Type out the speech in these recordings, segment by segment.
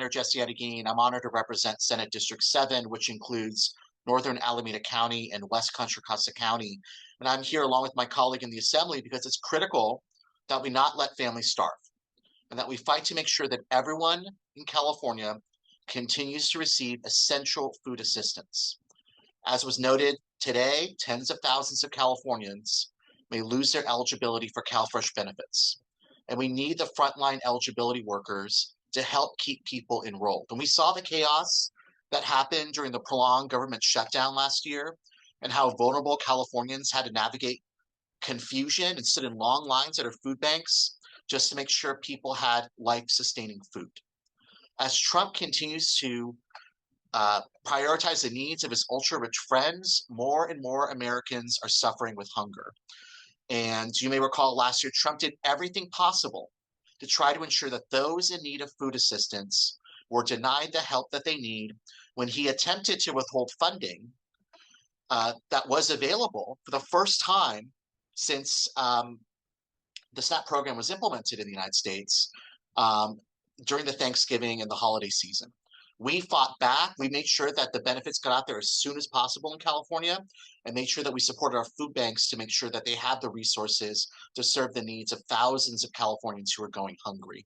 Senator Jesse Arreguin. I'm honored to represent Senate District 7, which includes Northern Alameda County and West Contra Costa County. And I'm here along with my colleague in the Assembly because it's critical that we not let families starve and that we fight to make sure that everyone in California continues to receive essential food assistance. As was noted today, tens of thousands of Californians may lose their eligibility for CalFresh benefits. And we need the frontline eligibility workers to help keep people enrolled. And we saw the chaos that happened during the prolonged government shutdown last year and how vulnerable Californians had to navigate confusion and sit in long lines at our food banks just to make sure people had life-sustaining food. As Trump continues to prioritize the needs of his ultra-rich friends, more and more Americans are suffering with hunger. And you may recall last year, Trump did everything possible to try to ensure that those in need of food assistance were denied the help that they need when he attempted to withhold funding that was available for the first time since the SNAP program was implemented in the United States during the Thanksgiving and the holiday season. We fought back. We made sure that the benefits got out there as soon as possible in California and made sure that we supported our food banks to make sure that they had the resources to serve the needs of thousands of Californians who are going hungry.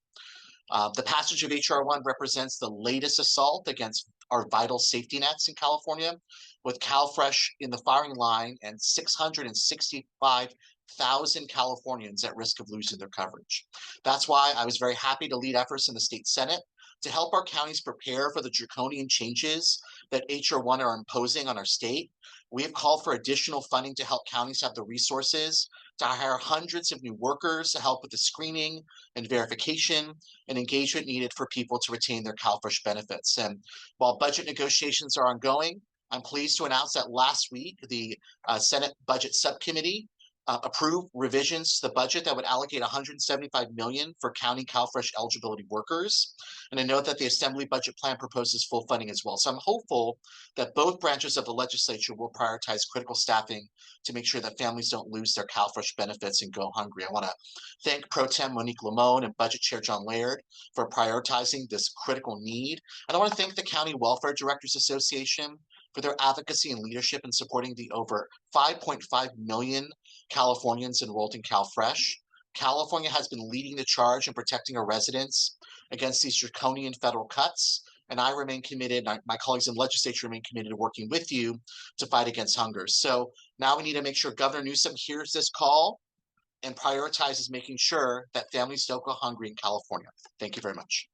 The passage of H.R. 1 represents the latest assault against our vital safety nets in California, with CalFresh in the firing line and 665,000 Californians at risk of losing their coverage. That's why I was very happy to lead efforts in the state Senate to help our counties prepare for the draconian changes that H.R. 1 are imposing on our state. We have called for additional funding to help counties have the resources to hire hundreds of new workers to help with the screening and verification and engagement needed for people to retain their CalFresh benefits. And while budget negotiations are ongoing, I'm pleased to announce that last week, the Senate Budget Subcommittee approved revisions to the budget that would allocate $175 million for county CalFresh eligibility workers. And I know that the Assembly budget plan proposes full funding as well. So I'm hopeful that both branches of the legislature will prioritize critical staffing to make sure that families don't lose their CalFresh benefits and go hungry. I want to thank Pro Tem Monique Limon and Budget Chair John Laird for prioritizing this critical need. And I want to thank the County Welfare Directors Association for their advocacy and leadership in supporting the over 5.5 million Californians enrolled in CalFresh. California has been leading the charge in protecting our residents against these draconian federal cuts, and I remain committed, my colleagues in the legislature remain committed to working with you to fight against hunger. So now we need to make sure Governor Newsom hears this call and prioritizes making sure that families don't go hungry in California. Thank you very much.